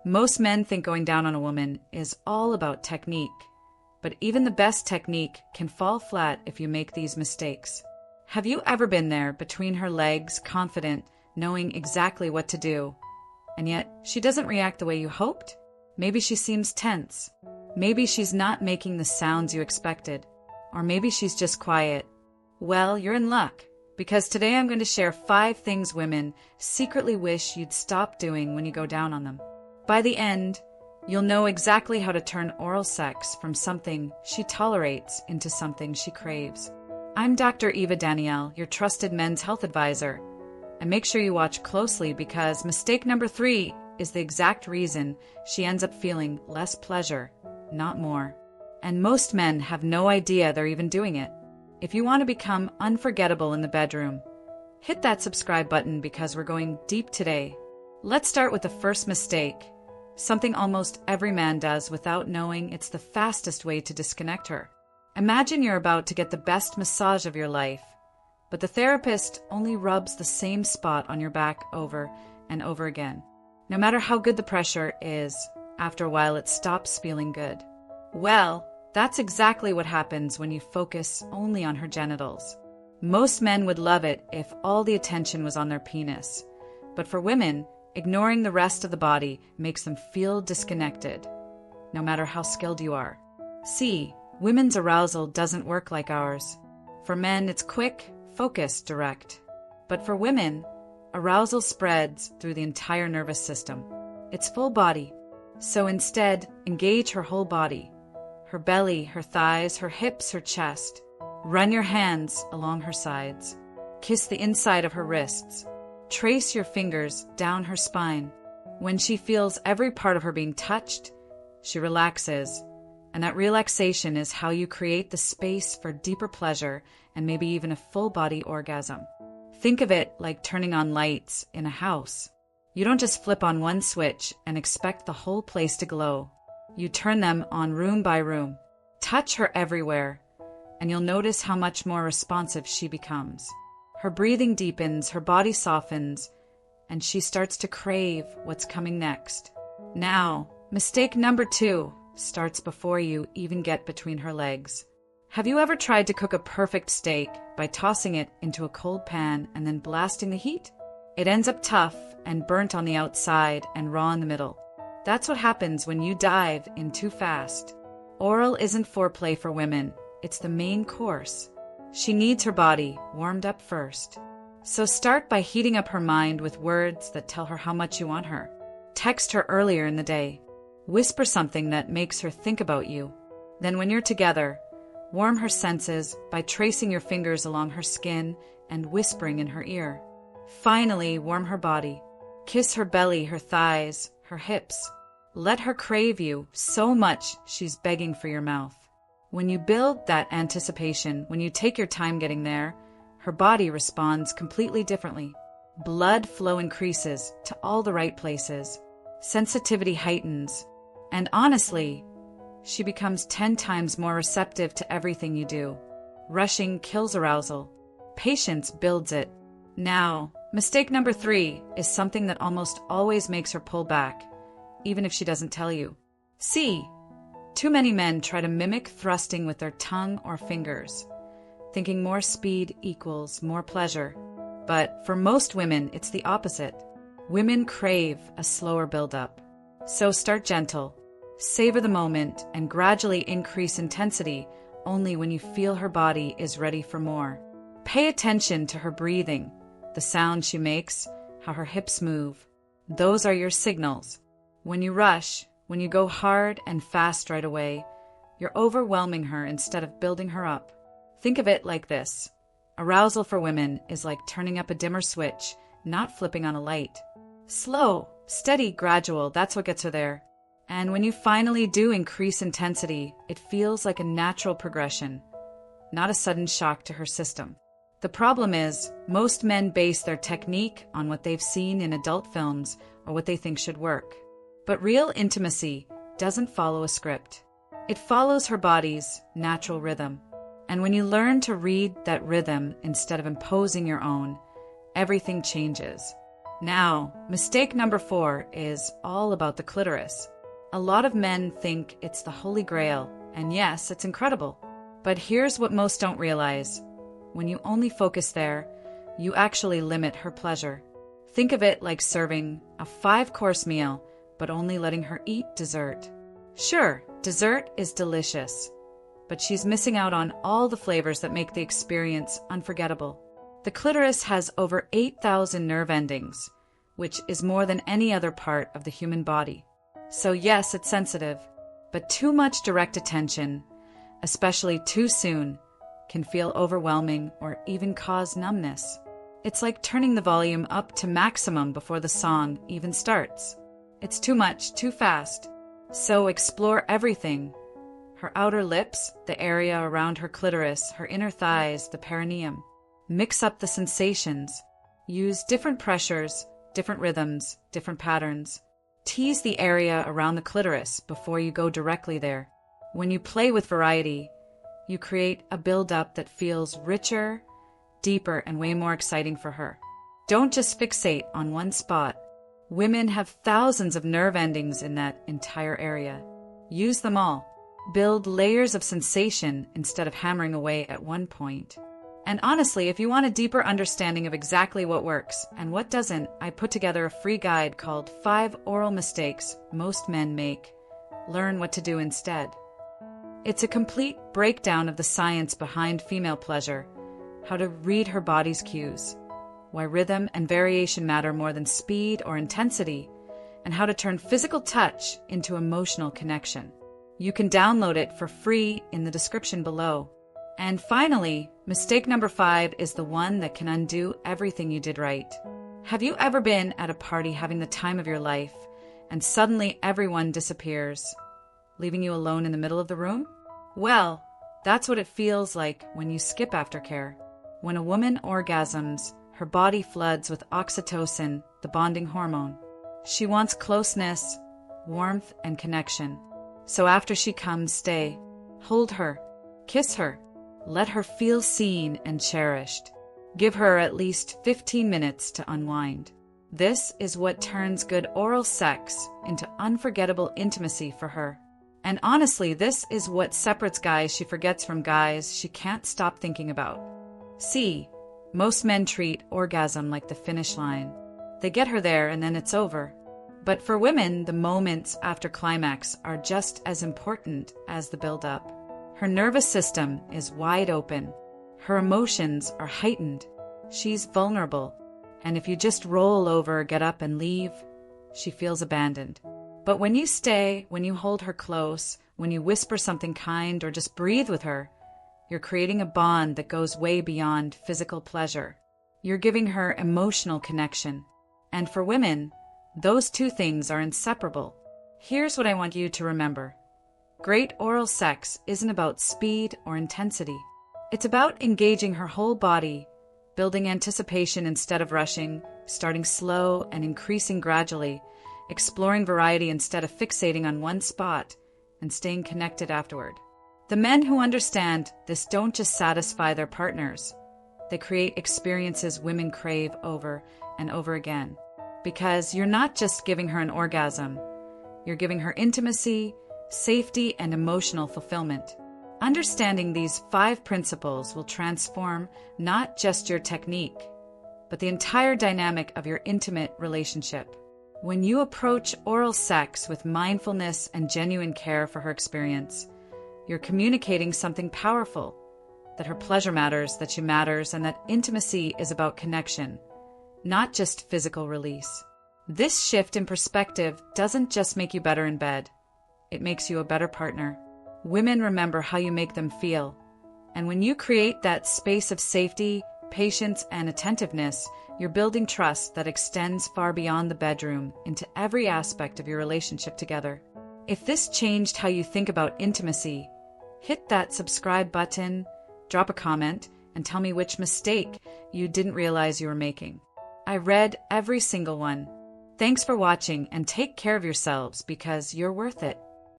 Most men think going down on a woman is all about technique, but even the best technique can fall flat if you make these mistakes. Have you ever been there between her legs, confident, knowing exactly what to do, and yet she doesn't react the way you hoped? Maybe she seems tense. Maybe she's not making the sounds you expected. Or maybe she's just quiet. Well, you're in luck, because today I'm going to share 5 things women secretly wish you'd stop doing when you go down on them. By the end, you'll know exactly how to turn oral sex from something she tolerates into something she craves. I'm Dr. Eva Danial, your trusted men's health advisor. And make sure you watch closely because mistake number 3 is the exact reason she ends up feeling less pleasure, not more. And most men have no idea they're even doing it. If you want to become unforgettable in the bedroom, hit that subscribe button because we're going deep today. Let's start with the first mistake, something almost every man does without knowing it's the fastest way to disconnect her. Imagine you're about to get the best massage of your life, but the therapist only rubs the same spot on your back over and over again. No matter how good the pressure is, after a while it stops feeling good. Well, that's exactly what happens when you focus only on her genitals. Most men would love it if all the attention was on their penis, but for women, ignoring the rest of the body makes them feel disconnected, no matter how skilled you are. See, women's arousal doesn't work like ours. For men, it's quick, focused, direct. But for women, arousal spreads through the entire nervous system. It's full body. So instead, engage her whole body. Her belly, her thighs, her hips, her chest. Run your hands along her sides. Kiss the inside of her wrists. Trace your fingers down her spine. When she feels every part of her being touched, she relaxes. And that relaxation is how you create the space for deeper pleasure and maybe even a full-body orgasm. Think of it like turning on lights in a house. You don't just flip on one switch and expect the whole place to glow. You turn them on room by room. Touch her everywhere, and you'll notice how much more responsive she becomes. Her breathing deepens, her body softens, and she starts to crave what's coming next. Now, mistake number 2 starts before you even get between her legs. Have you ever tried to cook a perfect steak by tossing it into a cold pan and then blasting the heat? It ends up tough and burnt on the outside and raw in the middle. That's what happens when you dive in too fast. Oral isn't foreplay for women, it's the main course. She needs her body warmed up first. So start by heating up her mind with words that tell her how much you want her. Text her earlier in the day. Whisper something that makes her think about you. Then when you're together, warm her senses by tracing your fingers along her skin and whispering in her ear. Finally, warm her body. Kiss her belly, her thighs, her hips. Let her crave you so much she's begging for your mouth. When you build that anticipation, when you take your time getting there, her body responds completely differently. Blood flow increases to all the right places. Sensitivity heightens. And honestly, she becomes 10 times more receptive to everything you do. Rushing kills arousal. Patience builds it. Now, mistake number 3 is something that almost always makes her pull back, even if she doesn't tell you. See, too many men try to mimic thrusting with their tongue or fingers, thinking more speed equals more pleasure. But for most women, it's the opposite. Women crave a slower buildup. So start gentle. Savor the moment and gradually increase intensity only when you feel her body is ready for more. Pay attention to her breathing, the sound she makes, how her hips move. Those are your signals. When you rush, when you go hard and fast right away, you're overwhelming her instead of building her up. Think of it like this. Arousal for women is like turning up a dimmer switch, not flipping on a light. Slow, steady, gradual, that's what gets her there. And when you finally do increase intensity, it feels like a natural progression, not a sudden shock to her system. The problem is, most men base their technique on what they've seen in adult films or what they think should work. But real intimacy doesn't follow a script. It follows her body's natural rhythm. And when you learn to read that rhythm instead of imposing your own, everything changes. Now, mistake number 4 is all about the clitoris. A lot of men think it's the holy grail, and yes, it's incredible. But here's what most don't realize. When you only focus there, you actually limit her pleasure. Think of it like serving a 5-course meal, but only letting her eat dessert. Sure, dessert is delicious, but she's missing out on all the flavors that make the experience unforgettable. The clitoris has over 8,000 nerve endings, which is more than any other part of the human body. So yes, it's sensitive, but too much direct attention, especially too soon, can feel overwhelming or even cause numbness. It's like turning the volume up to maximum before the song even starts. It's too much, too fast. So explore everything. Her outer lips, the area around her clitoris, her inner thighs, the perineum. Mix up the sensations. Use different pressures, different rhythms, different patterns. Tease the area around the clitoris before you go directly there. When you play with variety, you create a buildup that feels richer, deeper, and way more exciting for her. Don't just fixate on one spot. Women have thousands of nerve endings in that entire area. Use them all. Build layers of sensation instead of hammering away at one point. And honestly, if you want a deeper understanding of exactly what works and what doesn't, I put together a free guide called 5 Oral Mistakes Most Men Make. Learn what to do instead. It's a complete breakdown of the science behind female pleasure, how to read her body's cues, why rhythm and variation matter more than speed or intensity, and how to turn physical touch into emotional connection. You can download it for free in the description below. And finally, mistake number 5 is the one that can undo everything you did right. Have you ever been at a party having the time of your life, and suddenly everyone disappears, leaving you alone in the middle of the room? Well, that's what it feels like when you skip aftercare. When a woman orgasms, her body floods with oxytocin, the bonding hormone. She wants closeness, warmth, and connection. So after she comes, stay. Hold her. Kiss her. Let her feel seen and cherished. Give her at least 15 minutes to unwind. This is what turns good oral sex into unforgettable intimacy for her. And honestly, this is what separates guys she forgets from guys she can't stop thinking about. See, most men treat orgasm like the finish line. They get her there and then it's over. But for women, the moments after climax are just as important as the build-up. Her nervous system is wide open. Her emotions are heightened. She's vulnerable. And if you just roll over, get up, and leave, she feels abandoned. But when you stay, when you hold her close, when you whisper something kind or just breathe with her, you're creating a bond that goes way beyond physical pleasure. You're giving her emotional connection. And for women, those two things are inseparable. Here's what I want you to remember. Great oral sex isn't about speed or intensity. It's about engaging her whole body, building anticipation instead of rushing, starting slow and increasing gradually, exploring variety instead of fixating on one spot, and staying connected afterward. The men who understand this don't just satisfy their partners. They create experiences women crave over and over again. Because you're not just giving her an orgasm, you're giving her intimacy, safety, and emotional fulfillment. Understanding these 5 principles will transform not just your technique, but the entire dynamic of your intimate relationship. When you approach oral sex with mindfulness and genuine care for her experience, you're communicating something powerful, that her pleasure matters, that she matters, and that intimacy is about connection, not just physical release. This shift in perspective doesn't just make you better in bed, it makes you a better partner. Women remember how you make them feel, and when you create that space of safety, patience, and attentiveness, you're building trust that extends far beyond the bedroom into every aspect of your relationship together. If this changed how you think about intimacy, hit that subscribe button, drop a comment, and tell me which mistake you didn't realize you were making. I read every single one. Thanks for watching, and take care of yourselves because you're worth it.